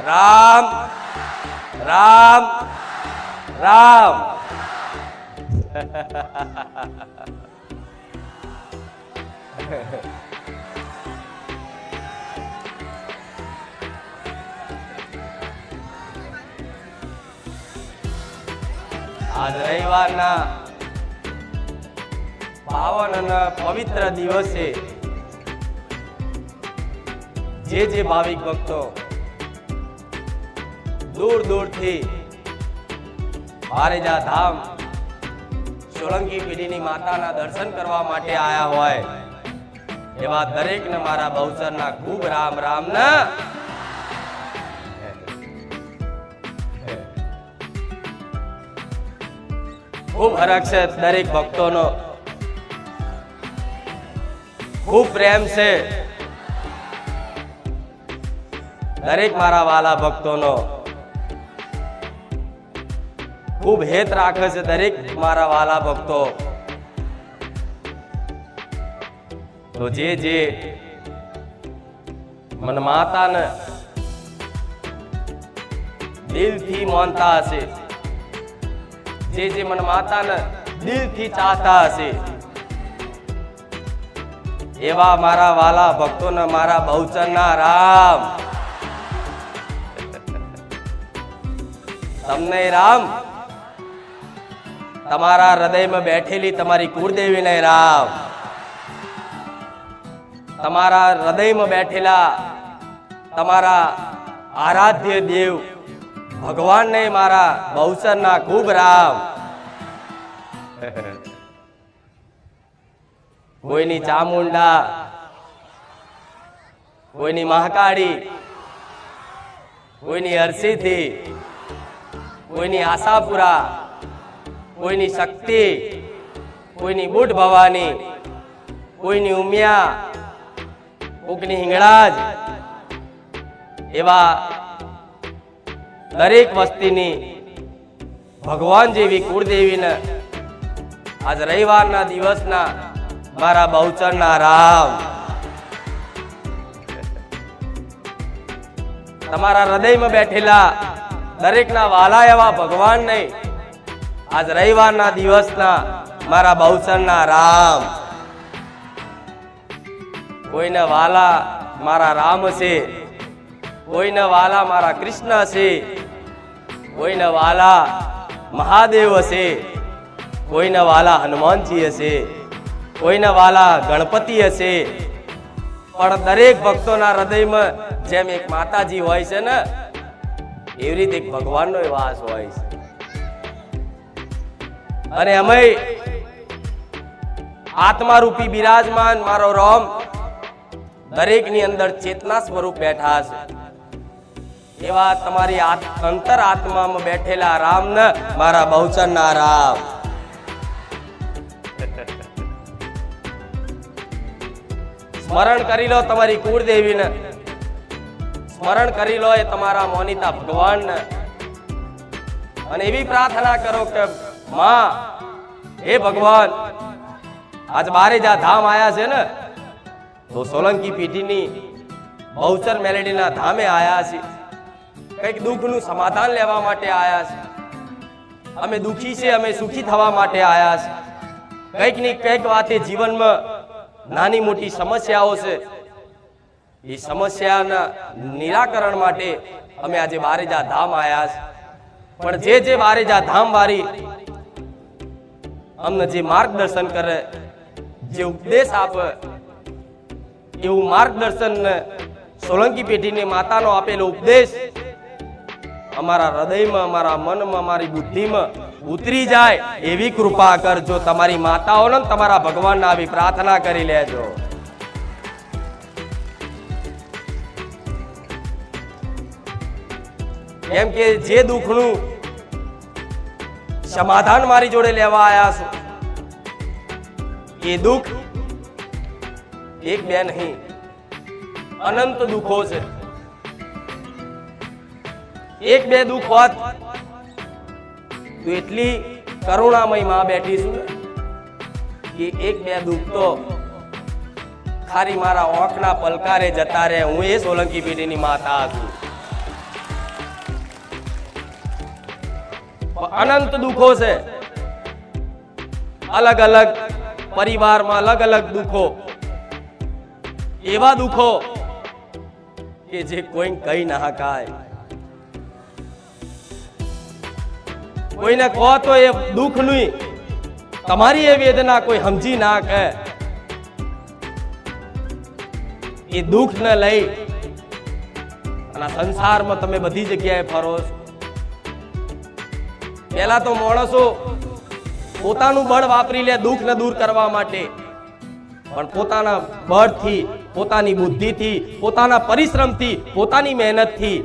રામ રામ રામ. આજ રવિવારના પાવન અને પવિત્ર દિવસે જે ભાવિક ભક્તો દૂર દૂરથી બારેજા ધામ સોલંકી પેઢીની માતાના દર્શન કરવા માટે આયા હોય એવા દરેકને મારા બહુચરના ખૂબ રામ રામ ને. ખૂબ હરખ છે દરેક ભક્તોનો, ખૂબ પ્રેમ છે દરેક મારા વાલા ભક્તોનો, ખૂબ હેત રાખે છે દરેક મારા વાલા ભક્તો. તો જે મન માતાને દિલથી માનતા હશે, જે મન માતાને દિલથી ચાહતા હશે એવા મારા વાલા ભક્તોને મારા બહુચરના રામ. તમને રામ, તમારા હૃદયમાં બેઠેલી તમારી કુળદેવીને રામ, તમારા હૃદયમાં બેઠેલા તમારા આરાધ્ય દેવ ભગવાનને મારા બહુચરના ખૂબ રામ. કોઈની ચામુંડા, કોઈની મહાકાળી, કોઈની હરસિદ્ધિ, કોઈની આશાપુરા, કોઈની શક્તિ, કોઈની બુઢ ભવાની, કોઈની ઉમિયા, કોઈની હિંગળાજ, એવા દરેક વસ્તીની ભગવાન જેવી કુળદેવીને આજ રવિવારના દિવસના મારા બહુચરના રામ. તમારા હૃદયમાં બેઠેલા દરેકના વાલા એવા ભગવાનને આજ રવિવારના દિવસના મારા બહુચરના રામ. કોઈને વાલા મારા રામ છે, કોઈને વાલા મારા કૃષ્ણ છે, કોઈને વાલા મહાદેવ હશે, કોઈને વાલા હનુમાનજી હશે, કોઈને વાલા ગણપતિ હશે, પણ દરેક ભક્તોના હૃદયમાં જેમ એક માતાજી હોય છે ને એવી રીતે એક ભગવાનનો વાસ હોય છે. અને અમે આત્મારૂપી બિરાજમાન મારો રામ દરેકની અંદર ચેતના સ્વરૂપ બેઠા છે એવા તમારી અંતર આત્મામાં બેઠેલા રામને મારા બહુચરના રામ. સ્મરણ કરી લો તમારી કુળદેવીને, સ્મરણ કરી લો એ તમારા મોનિતા ભગવાનને, અને એવી પ્રાર્થના કરો કે માં, હે ભગવાન, આજ બારેજા ધામ આયા છે ને તો સોલંકી પેઢીની બહુચર મેલેડીના ધામે આયા છે, કંઈક દુઃખનું સમાધાન લેવા માટે આયા છે. અમે દુઃખી છે, અમે સુખી થવા માટે આયા છે. કંઈક ની કંઈક વાતે જીવનમાં નાની મોટી સમસ્યાઓ છે, એ સમસ્યાના નિરાકરણ માટે અમે આજે બારેજા ધામ આયા છે. પણ જે બારેજા ધામ વાળી અમને જે માર્ગદર્શન કરે, જે ઉપદેશ આપે, એવું માર્ગદર્શન સોલંકી પેઢીની માતાનો આપેલો ઉપદેશ અમારા હૃદયમાં, અમારા મનમાં, અમારી બુદ્ધિમાં ઉતરી જાય એવી કૃપા કરજો. તમારી માતાઓને તમારા ભગવાનને આવી પ્રાર્થના કરી લેજો. કેમ કે જે દુઃખનું સમાધાન મારી જોડે લેવા આયા છો એ દુઃખ એક બે નહીં, અનંત દુઃખો છે. એક બે દુઃખ હોત તો એટલી કરુણામય માં બેઠીશું કે એક બે દુઃખ તો ખાલી મારા ઓંખના પલકારે જતા રહે. હું એ સોલંકી પેઢીની માતા હતી. અનંત દુઃખો છે, અલગ અલગ પરિવારમાં અલગ અલગ દુઃખો, એવા દુઃખો કે જે કોઈ કહી ના શકાય. કોઈને કહો તો એ દુઃખ નહીં, તમારી એ વેદના કોઈ સમજી ના કે એ દુઃખ ને લઈ અને સંસારમાં તમે બધી જગ્યાએ ફરો છો. પહેલા તો માણસો પોતાનું બળ વાપરી લે દુઃખ ને દૂર કરવા માટે, પણ પોતાના બળથી, પોતાની બુદ્ધિથી, પોતાના પરિશ્રમથી, પોતાની મહેનતથી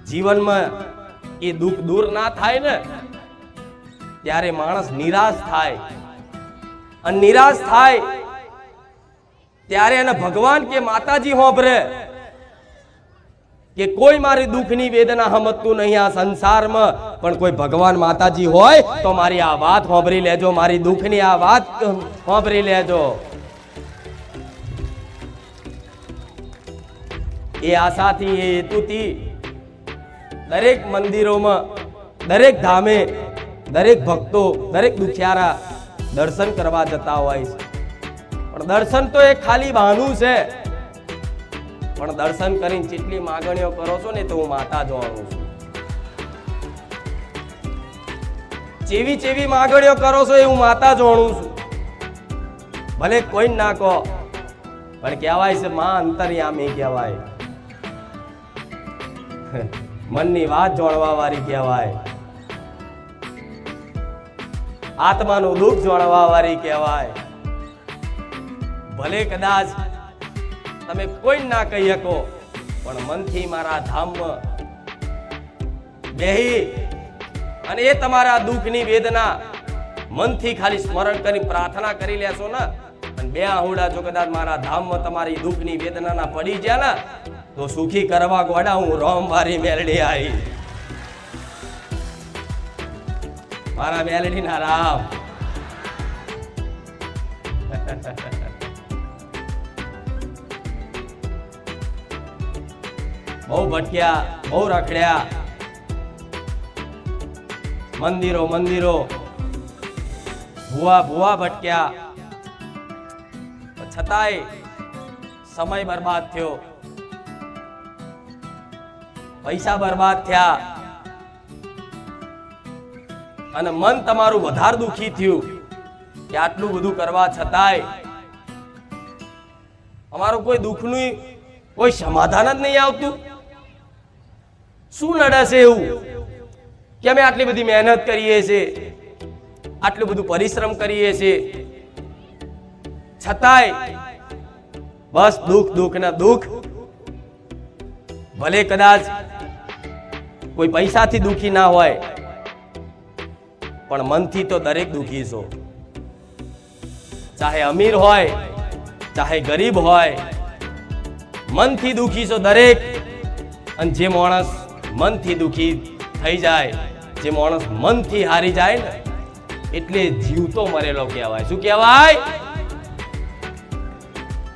જીવનમાં એ દુઃખ દૂર ના થાય ને ત્યારે માણસ નિરાશ થાય. અને નિરાશ થાય ત્યારે એને ભગવાન કે માતાજી હોંભરે કે કોઈ મારી દુઃખની વેદના સમજતું નહીં આ સંસારમાં, પણ કોઈ ભગવાન માતાજી હોય તો મારી આ વાત હોંભરી લેજો, મારી દુઃખની આ વાત હોંભરી લેજો. એ આશાથી, એ હેતુથી દરેક મંદિરોમાં, દરેક ધામે, દરેક ભક્તો, દરેક દુખિયારા દર્શન કરવા જતા હોય છે. પણ દર્શન તો એક ખાલી બહાનું છે, પણ દર્શન કરીને જેટલી માગણીઓ કરો છો ને તો હું માતા જાણું છું. જેવી જેવી માગણીઓ કરો છો એ હું માતા જાણું છું. ભલે કોઈ ના કહો, પણ કહેવાય છે માં અંતર્યામી કહેવાય, મનની વાત જાણવા વાળી કહેવાય, આત્માનું દુઃખ જાણવા વાળી કહેવાય. ભલે કદાચ તમે કોઈ ના કહી શકો, પણ મનથી મારા ધામમાં બેહી અને એ તમારા દુઃખની વેદના મનથી ખાલી સ્મરણ કરી પ્રાર્થના કરી લેશો ને, અને બે આહુડા જો કદાચ મારા ધામમાં તમારી દુઃખની વેદનાના પડી ગયા ને તો સુખી કરવા ગોડા હું રોમ વારી મેલડી આવી. મારા મેલડી ના રામ. બહુ ભટક્યા, બહુ રખડ્યા, મંદિરો મંદિરો ભૂવા ભૂવા ભટક્યા, છતાંય સમય બરબાદ થયો, પૈસા બરબાદ થયા, અને મન તમારું વધારે દુખી થયું કે આટલું બધું કરવા છતાંય અમારું કોઈ દુઃખનું કોઈ સમાધાન જ નહીં આવતું. શું નડે છે એવું કે અમે આટલી બધી મહેનત કરીએ છીએ, આટલું બધું પરિશ્રમ કરીએ છીએ, છતાંય બસ દુઃખ દુઃખ ના દુઃખ. ભલે કદાચ કોઈ પૈસાથી દુઃખી ના હોય, પણ મનથી તો દરેક દુઃખી છો. ચાહે અમીર હોય, ચાહે ગરીબ હોય, મનથી દુઃખી છો દરેક. અને જે માણસ મનથી દુઃખી થઈ જાય, જે માણસ મનથી હારી જાય ને એટલે જીવતો મરેલો કહેવાય. શું કહેવાય?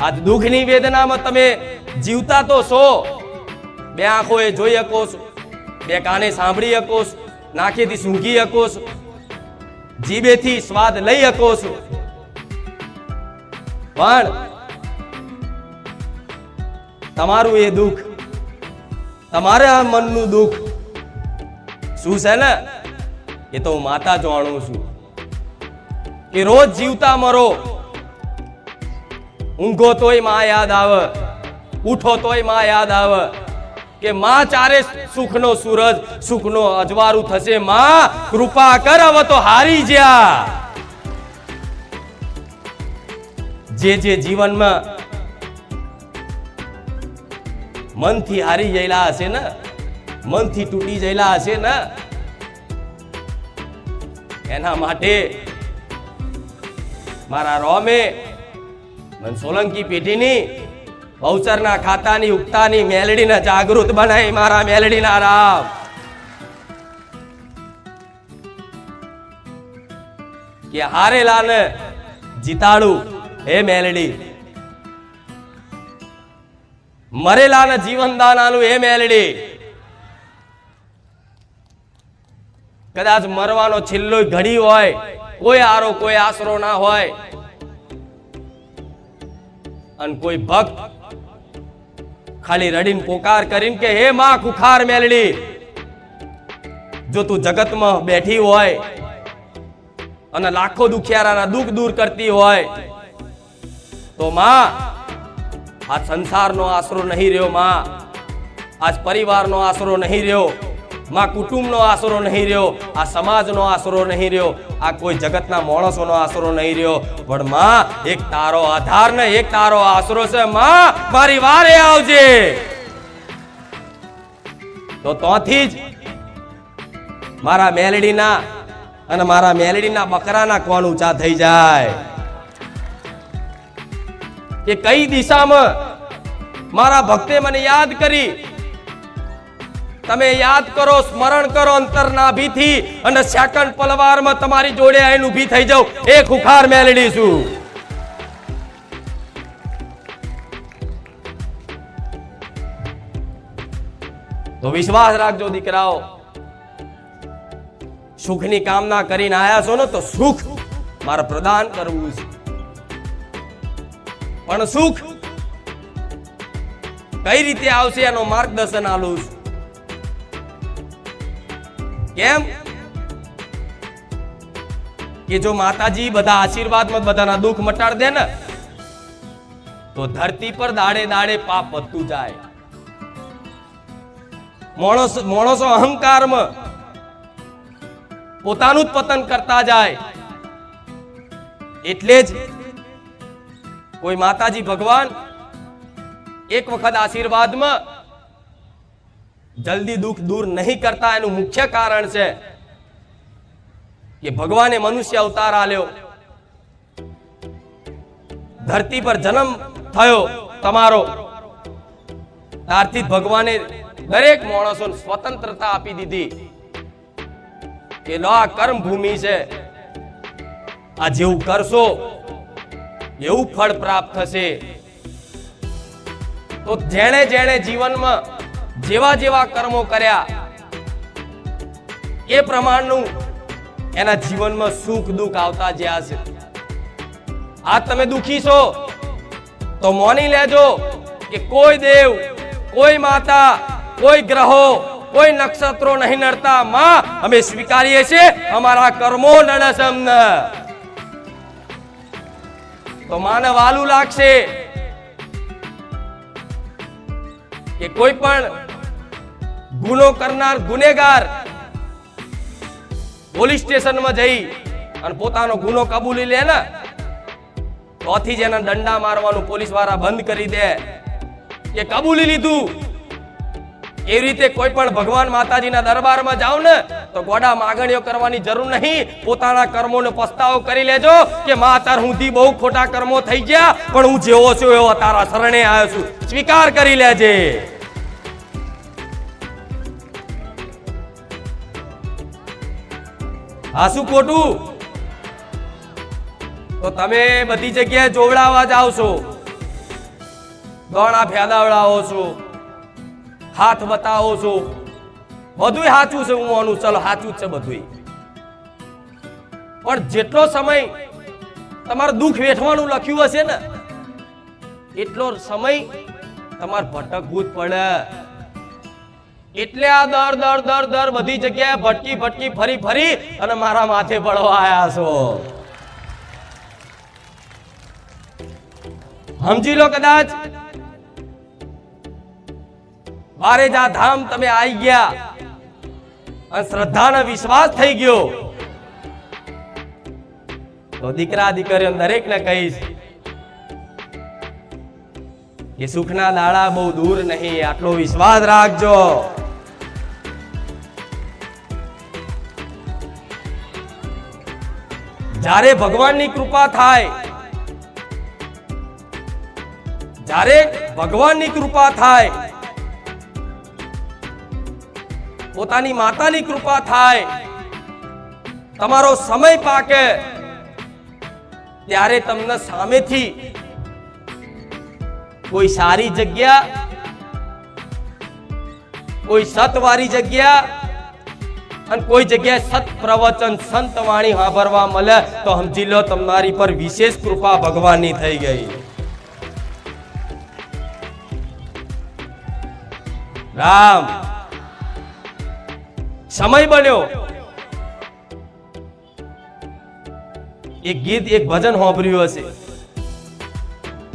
આ દુઃખની વેદનામાં તમે જીવતા તો છો, બે આંખોએ જોઈ શકો છો, બે કાને સાંભળી શકો છો, નાકેથી સૂંઘી શકો છો, જીભેથી સ્વાદ લઈ શકો છો, પણ તમારું એ દુઃખ, તમારા મનનું દુઃખ શું છે ને એ તો હું માતા જાણું છું. કે રોજ જીવતા મરો, ઊંઘો તોય માં યાદ આવે, ઉઠો તોય માં યાદ આવે કે માં ચારે સુખનો સૂરજ, સુખનો અજવાળું થશે. માં કૃપા કર હવે તો હારી જ્યા. જે જે જીવનમાં મનથી હારી ગયેલા હશે ને, મનથી તૂટી ગયેલા હશે ને, એના માટે મારા રોમે મન સોલંકી પેઢીની બહુચરના ખાતાની ઉગતાની મેલડીને જાગૃત બનાવી. મારા મેલડીના રામ. કે હારેલાને જીતાડું હે મેલડી, મરેલાને જીવન દાન આલું હે મેલડી. કદાચ મરવાનો છેલ્લો ઘડી હોય, કોઈ આરો કોઈ આશરો ના હોય, અને કોઈ ભક્ત ખાલી રડીને પોકાર કરીને કે હે માં ખુખાર મેલડી, જો તું જગતમાં બેઠી હોય અને લાખો દુખિયારાના દુઃખ દૂર કરતી હોય, તો માં આ સંસારનો આશરો નહીં રહ્યો, માં આજ પરિવારનો આશરો નહીં રહ્યો, માં કુટુંબનો આશરો નહીં રહ્યો, આ સમાજનો આશરો નહીં રહ્યો, આ કોઈ જગતના માણસોનો આશરો નહીં રહ્યો, પણ માં એક તારો આધાર ને એક તારો આશરો છે. માં મારી વારે આવજે. તો તોથી જ મારા મેલડીના અને મારા મેલડીના બકરાના કોણ ઊંચા થઈ જાય કે કઈ દિશામાં મારા ભક્તે મને યાદ કરી. તમે યાદ કરો, સ્મરણ કરો અંતરનાભીથી, અને સેકન્ડ પલવારમાં તમારી જોડે આઈને ઊભી થઈ જાઉં. એ ખુખાર મેલડી છું. તો વિશ્વાસ રાખજો દીકરાઓ, સુખની કામના કરીને આયા છો ને, તો સુખ મારે પ્રદાન કરવું છે, પણ સુખ કઈ રીતે આવશે એનો માર્ગદર્શન આલું છું. કેમ કે જો માતાજી બધા આશીર્વાદમાં બધાના દુઃખ મટાડ દે ને, તો ધરતી પર દાડે દાડે પાપ વધતું જાય. માણસો અહંકારમાં પોતાનું જ પતન કરતા જાય. એટલે જ કોઈ માતાજી ભગવાન એક વખત આશીર્વાદમાં જલ્દી દુઃખ દૂર નહીં કરતા. એનું મુખ્ય કારણ છે કે ભગવાને મનુષ્ય અવતાર આલ્યો, ધરતી પર જન્મ થયો તમારો, ત્યારથી જ ભગવાને દરેક માણસોને સ્વતંત્રતા આપી દીધી કે લો આ કર્મ ભૂમિ છે, આ જેવું કરશો એવું ફળ પ્રાપ્ત થશે. તો જેણે જેણે જીવનમાં જેવા જેવા કર્મો કર્યા એ પ્રમાણનું એના જીવનમાં સુખ દુઃખ આવતા જ્યાં છે. આ તમે દુખી છો તો માની લેજો કે કોઈ દેવ, કોઈ માતા, કોઈ ગ્રહો, કોઈ નક્ષત્રો નહીં નડતા. માં અમે સ્વીકારીએ છીએ, અમારા કર્મો નડે છે અમને. તો માને વાલું લાગશે કે કોઈ પણ ગુનો કરનાર ગુનેગાર પોલીસ સ્ટેશનમાં જઈ અને પોતાનો ગુનો કબૂલી લે ને, તોથી જ એના દંડા મારવાનું પોલીસ વાળા બંધ કરી દે કે કબૂલી લીધું. એવી રીતે કોઈ પણ ભગવાન માતાજીના દરબારમાં જાવ ને, તો ગોડા માગણીઓ કરવાની જરૂર નહીં. પોતાના કર્મોનો પસ્તાવો કરી લેજો કે માં તાર હુંથી બહુ ખોટા કર્મો થઈ ગયા, પણ હું જેવો છું એવો તારા શરણે આવ્યો છું, સ્વીકાર કરી લેજે. આ શું ખોટું? તો તમે બધી જગ્યાએ જોવડાવવા જાવ છો, દોણા ફેદાવડાવો છો, હાથ બતાવો છો, બધું સાચું છે. હું આનું ચલો સાચું જ છે બધું, પણ જેટલો સમય તમારે દુઃખ વેઠવાનું લખ્યું હશે ને, એટલો સમય તમારે ભટકવું જ પડે. એટલે આ દર દર દર દર બધી જગ્યાએ ભટકી ભટકી ફરી ફરી અને મારા માથે પડવા આયા છો. સમજી લો, કદાચ બારેજા ધામ તમે આવી ગયા અને શ્રદ્ધાનો વિશ્વાસ થઈ ગયો, તો દીકરા દીકરીઓ દરેકને કહીશ કે સુખના દાડા બહુ દૂર નહીં, આટલો વિશ્વાસ રાખજો. જ્યારે ભગવાનની કૃપા થાય, જ્યારે ભગવાનની કૃપા થાય, પોતાની માતાની કૃપા થાય, તમારો સમય પાકે, ત્યારે તમને સામેથી કોઈ સારી જગ્યા, કોઈ સતવારી જગ્યા, અને કોઈ જગ્યાએ સત પ્રવચન સંત વાણી સાંભળવા મળે તો સમજી લો તમારી પર વિશેષ કૃપા ભગવાનની થઈ ગઈ. રામ સમય બન્યો. એક ગીત એક ભજન સાંભળ્યું હશે,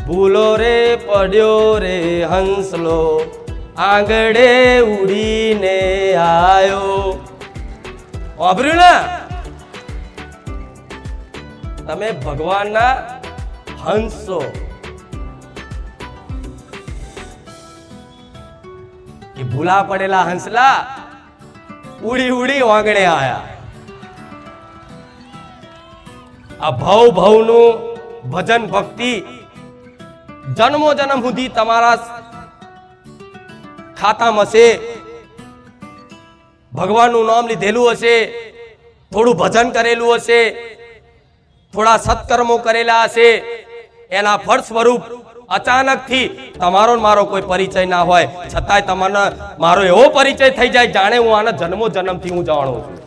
ભૂલો રે પડ્યો રે હંસલો આંગળે ઉડીને આયો. સાંભળ્યું ને? તમે ભગવાનના હંસો. એ ભૂલા પડેલા હંસલા ઉડી ઉડી આંગળે આયા. આ ભવ ભવનું ભજન ભક્તિ જન્મો જન્મ સુધી તમારા ખાતામાં હશે. ભગવાનનું નામ લીધેલું હશે, થોડું ભજન કરેલું હશે, થોડા સત્કર્મો કરેલા હશે. એના ફળ સ્વરૂપ અચાનકથી તમારો મારો કોઈ પરિચય ના હોય છતાંય તમને મારો એવો પરિચય થઈ જાય જાણે હું આના જન્મો જન્મથી હું જાણું છું.